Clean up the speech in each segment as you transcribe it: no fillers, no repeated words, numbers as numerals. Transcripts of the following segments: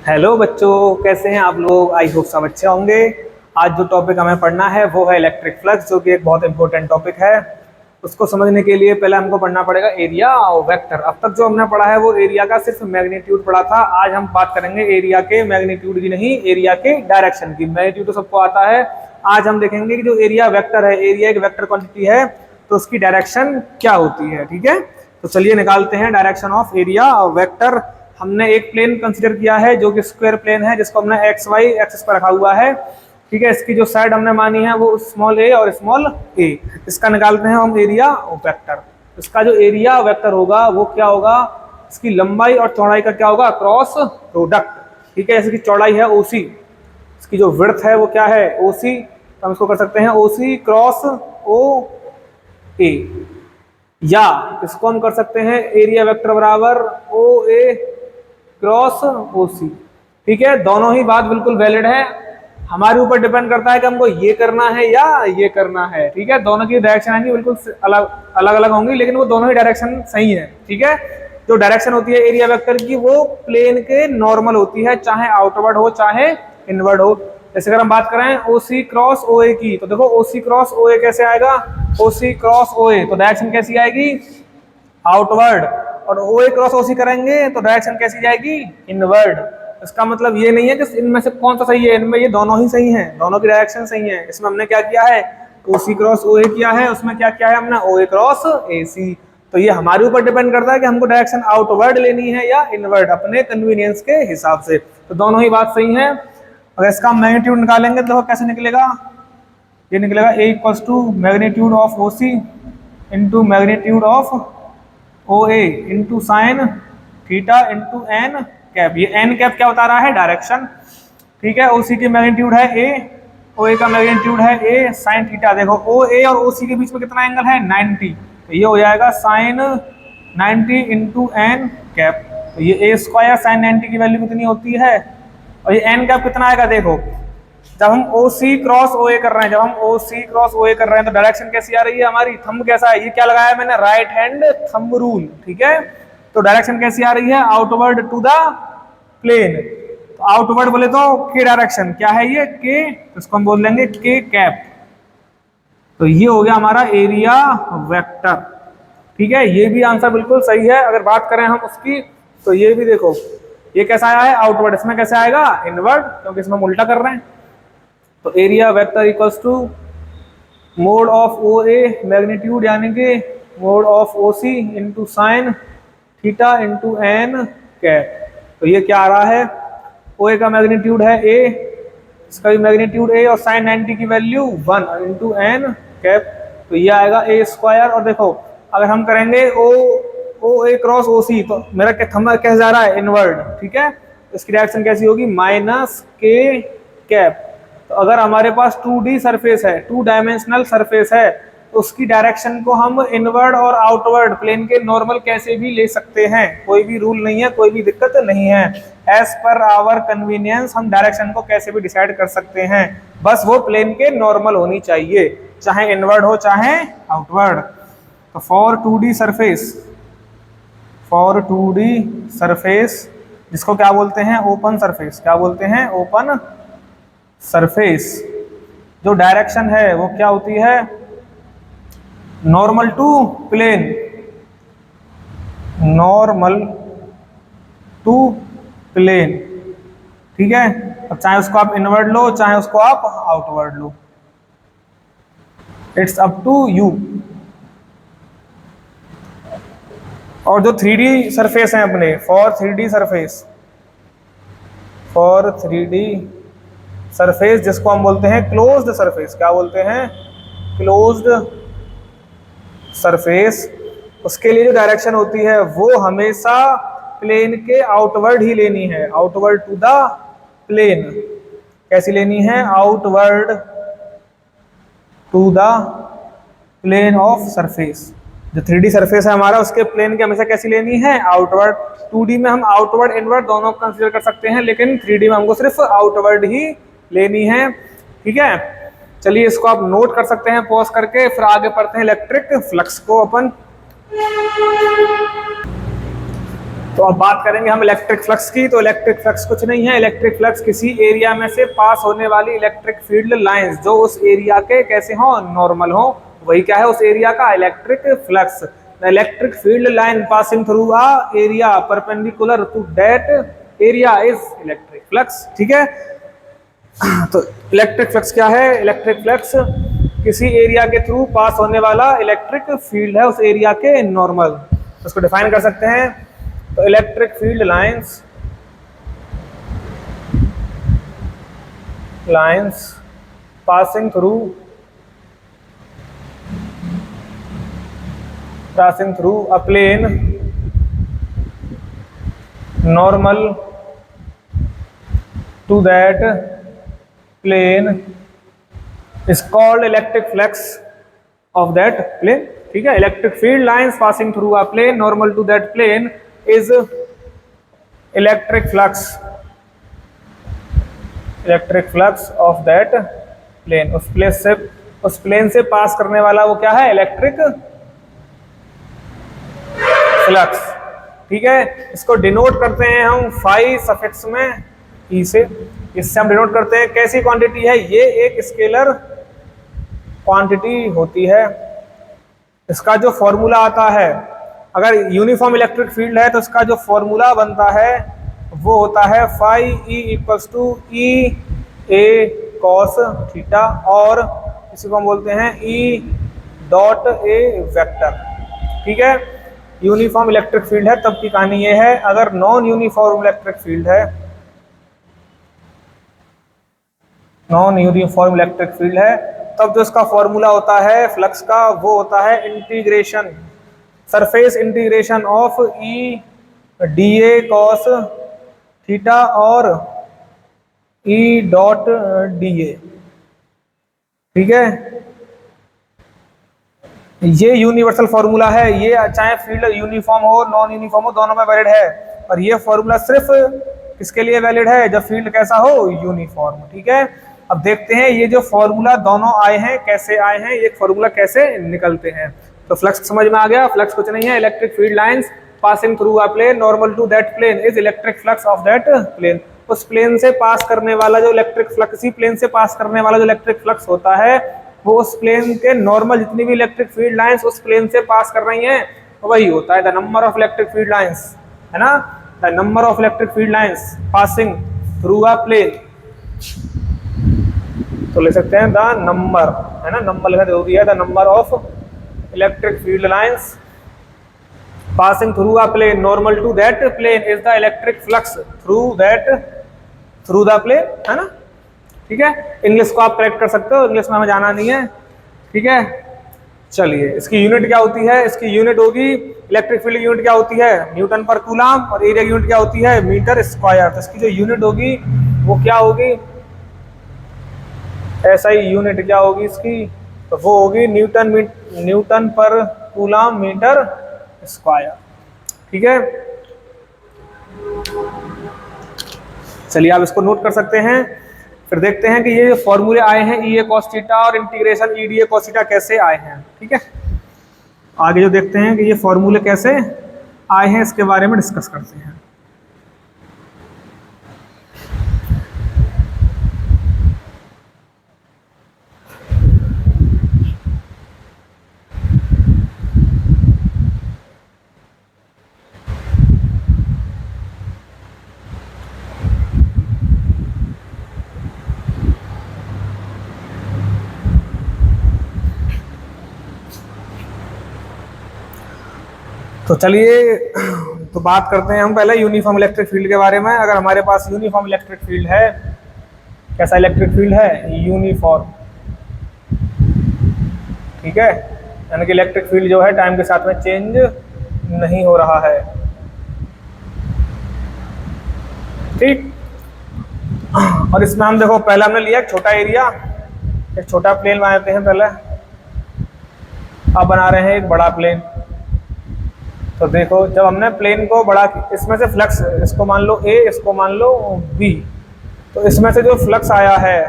Hello बच्चों, कैसे हैं आप लोग। आई होप सब अच्छे होंगे। आज जो टॉपिक हमें पढ़ना है वो है इलेक्ट्रिक फ्लक्स, जो कि एक बहुत इंपॉर्टेंट टॉपिक है। उसको समझने के लिए पहले हमको पढ़ना पड़ेगा एरिया और वेक्टर। अब तक जो हमने पढ़ा है वो एरिया का सिर्फ मैग्नीट्यूड पढ़ा था। आज हम बात करेंगे एरिया के मैग्नीट्यूड की नहीं, एरिया के डायरेक्शन की। मैग्नीट्यूड तो सबको आता है। आज हम देखेंगे कि जो एरिया वेक्टर है, एरिया एक वेक्टर क्वांटिटी है, तो उसकी डायरेक्शन क्या होती है। ठीक है, तो चलिए निकालते हैं डायरेक्शन ऑफ एरिया और वेक्टर। हमने एक प्लेन कंसीडर किया है जो कि स्क्वायर प्लेन है, जिसको हमने एक्स वाई एक्सिस पर रखा हुआ है। ठीक है, इसकी जो साइड हमने मानी है वो स्मॉल ए और स्मॉल ए। इसका निकालते हैं हम एरिया और वेक्टर। इसका जो एरिया वेक्टर होगा वो क्या होगा, इसकी लंबाई और चौड़ाई का क्या होगा, क्रॉस प्रोडक्ट। ठीक है, इसकी चौड़ाई है ओसी, इसकी जो विड्थ है वो क्या है ओसी, तो हम इसको कर सकते हैं ओसी क्रॉस ओ ए, या इसको हम कर सकते हैं एरिया वेक्टर बराबर ओ ए क्रॉस ओ सी। ठीक है, दोनों ही बात बिल्कुल वैलिड है। हमारे ऊपर डिपेंड करता है कि हमको ये करना है या ये करना है। ठीक है, दोनों की डायरेक्शन आएंगी बिल्कुल अलग अलग होंगी, लेकिन वो दोनों ही डायरेक्शन सही है। ठीक है, जो डायरेक्शन होती है एरिया वेक्टर की वो प्लेन के नॉर्मल होती है, चाहे आउटवर्ड हो चाहे इनवर्ड हो। जैसे अगर हम बात करें ओ सी क्रॉस ओ ए की, तो देखो ओ सी क्रॉस ओ ए कैसे आएगा, ओ सी क्रॉस ओ ए, तो डायरेक्शन कैसी आएगी, आउटवर्ड। और ओ ए क्रॉस ओ सी करेंगे तो डायरेक्शन कैसी जाएगी, इनवर्ड। इसका मतलब ये नहीं है कि इनमें से कौन सा सही है, इनमें ये दोनों ही सही हैं, दोनों की डायरेक्शन सही है। इसमें हमने क्या किया है, ओ सी क्रॉस ओ ए किया है, उसमें क्या किया है हमने, ओ ए क्रॉस ए सी। तो ये हमारे ऊपर डिपेंड करता है कि हमको डायरेक्शन आउटवर्ड लेनी है या इनवर्ड, अपने कन्वीनियंस के हिसाब से। तो दोनों ही बात सही है। अगर इसका मैग्नीट्यूड निकालेंगे तो कैसे निकलेगा, ये निकलेगा A equals to magnitude of O C into magnitude of O A into sine theta into N cap. ये एन कैप क्या बता रहा है, डायरेक्शन। ठीक है, ओ सी की मैग्नीट्यूड है ए, ओ ए का मैग्नीट्यूड है ए साइन थीटा। देखो ओ ए और ओ सी के बीच में कितना एंगल है, 90, तो ये हो जाएगा साइन 90 इंटू एन कैप। तो ये ए स्क्वायर साइन 90 की वैल्यू कितनी होती है, और ये एन कैप कितना आएगा। देखो जब हम ओ सी क्रॉस ओ ए कर रहे हैं, जब हम ओ सी क्रॉस ओ ए कर रहे हैं तो डायरेक्शन कैसी आ रही है हमारी, थंब कैसा है, ये क्या लगाया है मैंने, राइट हैंड थंब रूल। ठीक है, तो डायरेक्शन कैसी आ रही है, आउटवर्ड टू द प्लेन। तो आउटवर्ड बोले तो के डायरेक्शन क्या है, ये के, तो इसको हम बोल देंगे के कैप। तो ये हो गया हमारा एरिया वेक्टर। ठीक है, ये भी आंसर बिल्कुल सही है। अगर बात करें हम उसकी, तो ये भी देखो ये कैसा आया है, आउटवर्ड। इसमें कैसे आएगा, इनवर्ड, क्योंकि इसमें हम उल्टा कर रहे हैं। तो area vector equals to mod of O A magnitude यानी कि mod of O C into sine theta into N cap. तो ये क्या आ रहा है, ओ ए का मैग्नीट्यूड है ए, इसका भी मैग्नीट्यूड ए, और साइन 90 की वैल्यू 1 इंटू एन कैप। तो ये आएगा ए स्क्वायर। और देखो अगर हम करेंगे ओ ए क्रॉस ओ सी, तो मेरा थंब कैसे जा रहा है, इनवर्ड। ठीक है, इसकी डायरेक्शन कैसी होगी, माइनस के कैप। तो अगर हमारे पास 2D सरफेस है, 2 डायमेंशनल सरफेस है, तो उसकी डायरेक्शन को हम इनवर्ड और आउटवर्ड प्लेन के नॉर्मल कैसे भी ले सकते हैं, कोई भी रूल नहीं है, कोई भी दिक्कत नहीं है। एज पर आवर कन्वीनियंस हम डायरेक्शन को कैसे भी डिसाइड कर सकते हैं, बस वो प्लेन के नॉर्मल होनी चाहिए, चाहे इनवर्ड हो चाहे आउटवर्ड। तो फॉर 2D सरफेस जिसको क्या बोलते हैं, ओपन सरफेस, क्या बोलते हैं, ओपन सरफेस, जो डायरेक्शन है वो क्या होती है, normal to plane, normal to plane. ठीक है, अब चाहे उसको आप इनवर्ड लो चाहे उसको आप आउटवर्ड लो, इट्स अप टू यू। और जो 3D सरफेस है अपने, फॉर 3D सरफेस जिसको हम बोलते हैं क्लोज्ड सरफेस, क्या बोलते हैं, क्लोज्ड सरफेस, उसके लिए जो डायरेक्शन होती है वो हमेशा प्लेन के आउटवर्ड ही लेनी है, आउटवर्ड टू द प्लेन। कैसी लेनी है, outward to the plane of surface. जो 3D सरफेस है हमारा, उसके प्लेन की हमेशा कैसी लेनी है, आउटवर्ड। 2D में हम आउटवर्ड इनवर्ड दोनों कंसीडर कर सकते हैं, लेकिन 3D में हमको सिर्फ आउटवर्ड ही लेनी है। ठीक है, चलिए इसको आप नोट कर सकते हैं पॉज करके, फिर आगे पढ़ते हैं इलेक्ट्रिक फ्लक्स को अपन। तो अब बात करेंगे हम इलेक्ट्रिक फ्लक्स की। तो इलेक्ट्रिक फ्लक्स कुछ नहीं है, इलेक्ट्रिक फ्लक्स किसी एरिया में से पास होने वाली इलेक्ट्रिक फील्ड लाइंस जो उस एरिया के कैसे हो, नॉर्मल हो, वही क्या है उस एरिया का electric flux. The electric field line passing through a area perpendicular to that area is electric flux. ठीक है, तो इलेक्ट्रिक फ्लक्स क्या है? इलेक्ट्रिक फ्लक्स किसी एरिया के थ्रू पास होने वाला इलेक्ट्रिक फील्ड है उस एरिया के नॉर्मल। उसको डिफाइन कर सकते हैं। तो electric field lines passing through a plane normal to that plane is called electric flux of that plane. ठीक है, electric field lines passing through a plane normal to that plane is electric flux of that plane. उस plane से pass करने वाला वो क्या है? Electric flux. ठीक है, इसको डिनोट करते हैं हम फाई सफिक्स में ई से। इससे हम डिनोट करते हैं कैसी क्वांटिटी है? ये एक स्केलर क्वांटिटी होती है। इसका जो फॉर्मूला आता है, अगर यूनिफॉर्म इलेक्ट्रिक फील्ड है तो इसका जो फॉर्मूला बनता है वो होता है phi E equals to E A cos theta, और इसी को हम बोलते हैं ई डॉट ए वेक्टर। ठीक है, यूनिफॉर्म इलेक्ट्रिक फील्ड है तब की कहानी ये है। अगर नॉन यूनिफॉर्म इलेक्ट्रिक फील्ड है, तब जो इसका फॉर्मूला होता है फ्लक्स का वो होता है integration, surface integration of E D A cos theta और ई डॉट डी ए। ठीक है, ये यूनिवर्सल फॉर्मूला है। ये चाहे फील्ड यूनिफॉर्म हो नॉन यूनिफॉर्म हो, दोनों में वैलिड है। और ये फॉर्मूला सिर्फ किसके लिए वैलिड है? जब फील्ड कैसा हो? यूनिफॉर्म। ठीक है, अब देखते हैं ये जो फॉर्मूला दोनों आए हैं कैसे आए हैं, ये फॉर्मूला कैसे निकलते हैं। तो फ्लक्स समझ में आ गया। फ्लक्स कुछ नहीं है, electric field lines passing through a plane normal to that plane is electric flux of that plane. उस प्लेन से पास करने वाला जो इलेक्ट्रिक फ्लक्स, इसी प्लेन से पास करने वाला जो इलेक्ट्रिक फ्लक्स होता है वो उस प्लेन के नॉर्मल जितनी भी इलेक्ट्रिक फील्ड लाइंस उस प्लेन से पास कर रही हैं वही होता है the number of electric field lines, है ना। The number of electric field lines passing through a plane, तो ले सकते हैं द नंबर, है ना, नंबर लिखना जरूरी है। The number of electric field lines passing through a plane normal to that plane is the electric flux through the plane, है ना। ठीक है, इंग्लिश को आप करेक्ट कर सकते हो, इंग्लिश में हमें जाना नहीं है। ठीक है, चलिए इसकी यूनिट क्या होती है? इसकी यूनिट होगी, इलेक्ट्रिक फील्ड की यूनिट क्या होती है? न्यूटन पर कूलम, और एरिया की यूनिट क्या होती है? Metre square. तो इसकी जो यूनिट होगी वो क्या होगी? ऐसा ही यूनिट क्या होगी इसकी? तो वो होगी न्यूटन पर कूलम मीटर स्क्वायर। ठीक है, चलिए आप इसको नोट कर सकते हैं। फिर देखते हैं कि ये फॉर्मूले आए हैं ई ए कॉस थीटा और integration E D A cos theta कैसे आए हैं। ठीक है, आगे जो देखते हैं कि ये फॉर्मूले कैसे आए हैं इसके बारे में डिस्कस करते हैं। तो चलिए तो बात करते हैं हम पहले यूनिफॉर्म इलेक्ट्रिक फील्ड के बारे में। अगर हमारे पास यूनिफॉर्म इलेक्ट्रिक फील्ड है, कैसा इलेक्ट्रिक फील्ड है? यूनिफॉर्म। ठीक है, यानी कि इलेक्ट्रिक फील्ड जो है टाइम के साथ में चेंज नहीं हो रहा है। ठीक, और इसमें हम देखो पहले हमने लिया एक छोटा एरिया, एक छोटा प्लेन बनाते हैं पहले, अब बना रहे हैं एक बड़ा प्लेन। तो देखो जब हमने प्लेन को बड़ा, इसमें से फ्लक्स, इसको मान लो ए, इसको मान लो बी, तो इसमें से जो फ्लक्स आया है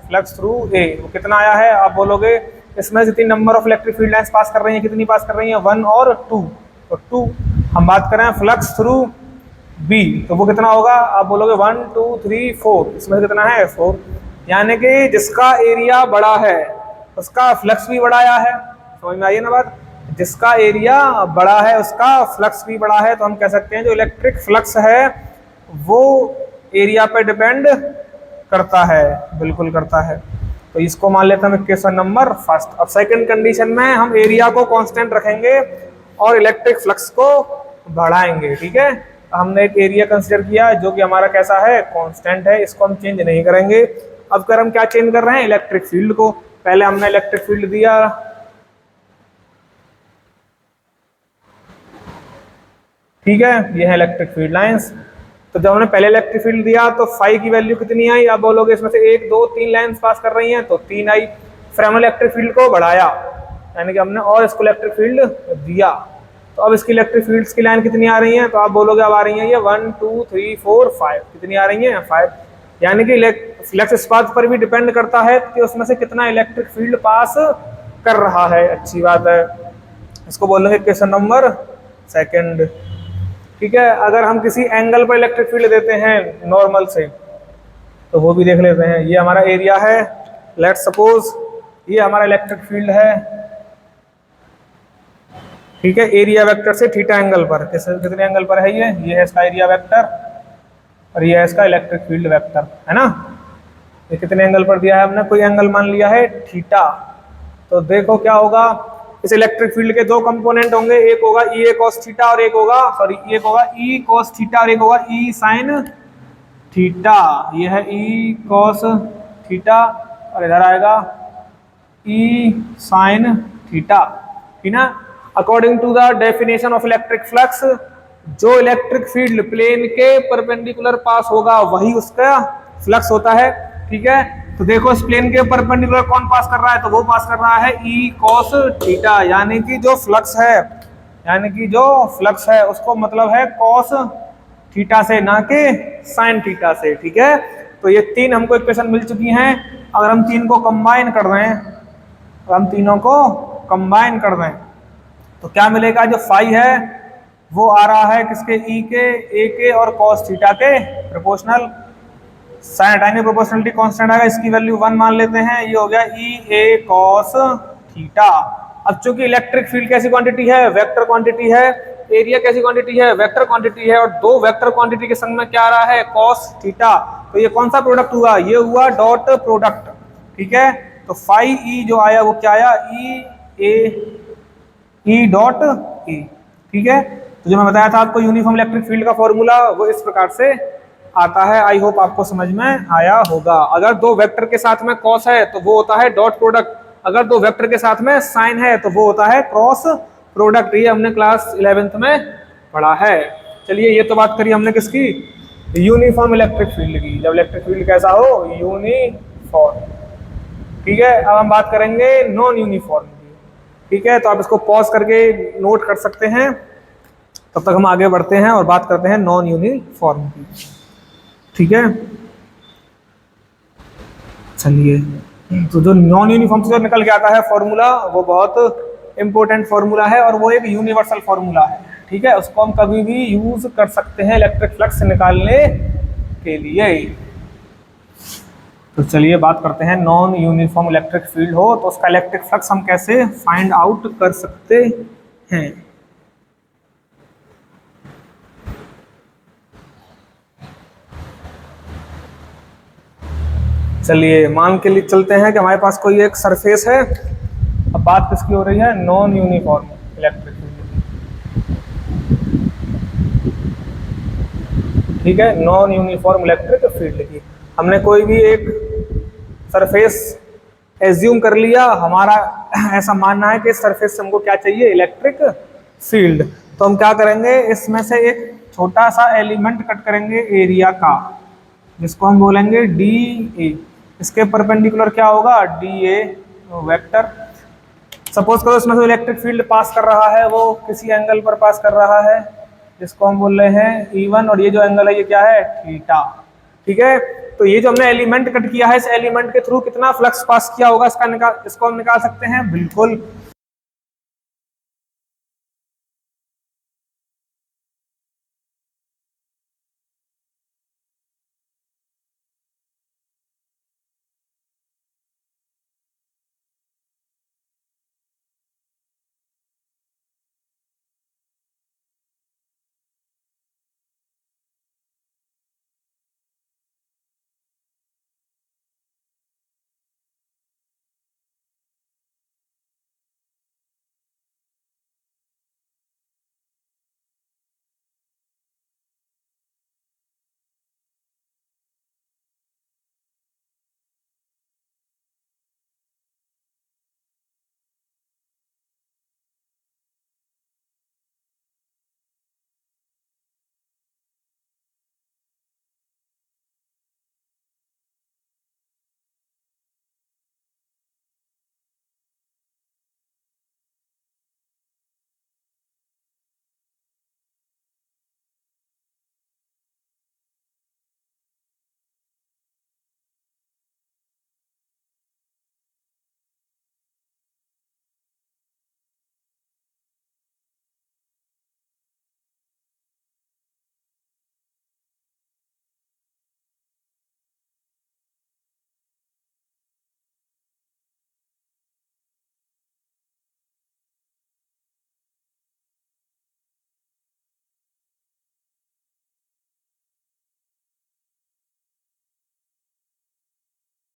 फ्लक्स थ्रू ए वो कितना आया है? आप बोलोगे इसमें से 3 number of electric field lines pass कर रही हैं, कितनी पास कर रही हैं? 1 और 2। तो 2 हम बात कर रहे हैं फ्लक्स थ्रू बी, तो वो कितना होगा, आप बोलोगे 1 2 3 4, इसमें से कितना है 4, यानी कि जिसका एरिया बड़ा है उसका फ्लक्स भी बड़ा है। समझ में आई है ना बात, जिसका एरिया बड़ा है उसका फ्लक्स भी बड़ा है। तो हम कह सकते हैं जो इलेक्ट्रिक फ्लक्स है वो एरिया पे डिपेंड करता है, बिल्कुल करता है। तो इसको मान लेते हैं इक्वेशन नंबर फर्स्ट। अब सेकंड कंडीशन में हम एरिया को कांस्टेंट रखेंगे और इलेक्ट्रिक फ्लक्स को बढ़ाएंगे। ठीक है, हमने एक एरिया कंसीडर किया जो कि हमारा कैसा है, कांस्टेंट है, इसको हम चेंज नहीं करेंगे। अब कर हम क्या चेंज कर रहे हैं, इलेक्ट्रिक फील्ड को। पहले हमने इलेक्ट्रिक फील्ड दिया, ठीक है, ये है इलेक्ट्रिक फील्ड लाइंस। तो जब हमने पहले इलेक्ट्रिक फील्ड दिया तो फाई की वैल्यू कितनी आई, आप बोलोगे इसमें से 1 2 3 लाइंस पास कर रही हैं तो 3 आई। फिर हमने इलेक्ट्रिक फील्ड को बढ़ाया, यानी कि हमने और इसको इलेक्ट्रिक फील्ड दिया। तो अब इसकी इलेक्ट्रिक फील्ड्स की लाइन कितनी आ रही हैं, तो आप बोलोगे अब आ रही हैं ये 1 2 3 4 5, कितनी आ रही हैं 5। यानी कि फ्लक्स इस बात पर भी डिपेंड करता है कि उसमें से कितना इलेक्ट्रिक फील्ड पास कर रहा है। अच्छी बात है, इसको बोलेंगे क्वेश्चन नंबर सेकंड। ठीक है, अगर हम किसी एंगल पर इलेक्ट्रिक फील्ड देते हैं नॉर्मल से तो वो भी देख लेते हैं। ये हमारा एरिया है, लेट्स सपोज ये हमारा इलेक्ट्रिक फील्ड है। ठीक है, एरिया वेक्टर से थीटा एंगल पर, कितने एंगल पर है ये है इसका एरिया वेक्टर और ये है इसका इलेक्ट्रिक फील्ड वेक्टर, है ना। ये कितने एंगल पर दिया है हमने, कोई एंगल मान लिया है थीटा। तो देखो क्या होगा, इस इलेक्ट्रिक फील्ड के दो कंपोनेंट होंगे, एक होगा ई ए कॉस थीटा और एक होगा एक होगा ई कॉस थीटा और एक होगा ई साइन थीटा। ये है ई कॉस थीटा और इधर आएगा ई साइन थीटा, ठीक ना। According to the definition of electric flux, जो इलेक्ट्रिक फील्ड प्लेन के परपेंडिकुलर पास होगा वही उसका फ्लक्स होता है। ठीक है, तो देखो इस प्लेन के परपेंडिकुलर कौन पास कर रहा है, तो वो पास कर रहा है ई कॉस थीटा, यानी कि जो फ्लक्स है उसको मतलब है कॉस थीटा से, ना कि साइन थीटा से। ठीक है, तो ये तीन हमको इक्वेशन मिल चुकी हैं। अगर हम तीन को कंबाइन कर रहे हैं, हम तीनों को कंबाइन कर रहे हैं तो क्या मिलेगा, जो फाई है वो आ रहा है किसके, ई के, ए के और कॉस थीटा के प्रोपोर्शनल। साइनटाइनिक प्रोपोर्शनलिटी कांस्टेंट आएगा, इसकी वैल्यू 1 मान लेते हैं, ये हो गया ई ए कॉस थीटा। अब चूंकि इलेक्ट्रिक फील्ड कैसी क्वांटिटी है, वेक्टर क्वांटिटी है, एरिया कैसी क्वांटिटी है, वेक्टर क्वांटिटी है, और दो वेक्टर क्वांटिटी के संग में क्या आ रहा है, कॉस थीटा। तो ये कौन सा प्रोडक्ट हुआ, ये हुआ डॉट प्रोडक्ट। ठीक है, तो फाई ई जो आया वो क्या आया, ई डॉट ई। ठीक है, तो जो मैं बताया था आपको यूनिफॉर्म इलेक्ट्रिक फील्ड का फॉर्मूला वो इस प्रकार से आता है। आई होप आपको समझ में आया होगा। अगर दो वेक्टर के साथ में कॉस है तो वो होता है डॉट प्रोडक्ट, अगर दो वेक्टर के साथ में साइन है तो वो होता है क्रॉस प्रोडक्ट। ये हमने क्लास 11th में पढ़ा है। चलिए, ये तो बात करी हमने किसकी, यूनिफॉर्म इलेक्ट्रिक फील्ड की, जब इलेक्ट्रिक फील्ड कैसा हो, यूनिफॉर्म। ठीक है, अब हम बात करेंगे नॉन यूनिफॉर्म की। ठीक है, तो आप इसको पॉज करके नोट कर सकते हैं, तब तक हम आगे बढ़ते हैं और बात करते हैं नॉन यूनिफॉर्म की। ठीक है, चलिए, तो जो नॉन यूनिफॉर्म से निकल के आता है फॉर्मूला वो बहुत इंपॉर्टेंट फॉर्मूला है और वो एक यूनिवर्सल फॉर्मूला है। ठीक है, उसको हम कभी भी यूज कर सकते हैं इलेक्ट्रिक फ्लक्स निकालने के लिए। तो चलिए बात करते हैं, नॉन यूनिफॉर्म इलेक्ट्रिक फील्ड हो तो उसका इलेक्ट्रिक फ्लक्स हम कैसे फाइंड आउट कर सकते हैं। चलिए, मान के लिए चलते हैं कि हमारे पास कोई एक सरफेस है। अब बात किसकी हो रही है, नॉन यूनिफॉर्म इलेक्ट्रिक फील्ड। ठीक है, नॉन यूनिफॉर्म इलेक्ट्रिक फील्ड की हमने कोई भी एक सरफेस एज्यूम कर लिया। हमारा ऐसा मानना है कि इस सरफेस से हमको क्या चाहिए, इलेक्ट्रिक फील्ड। तो हम क्या करेंगे, इसमें से एक छोटा सा एलिमेंट कट करेंगे एरिया का, जिसको हम बोलेंगे डी ए। इसके परपेंडिकुलर क्या होगा, डी ए वेक्टर। सपोज करो इसमें से इलेक्ट्रिक फील्ड पास कर रहा है, वो किसी एंगल पर पास कर रहा है जिसको हम बोल रहे हैं E1, और ये जो एंगल है ये क्या है, थीटा। ठीक है, तो ये जो हमने एलिमेंट कट किया है, इस एलिमेंट के थ्रू कितना फ्लक्स पास किया होगा इसको हम निकाल सकते हैं, बिल्कुल।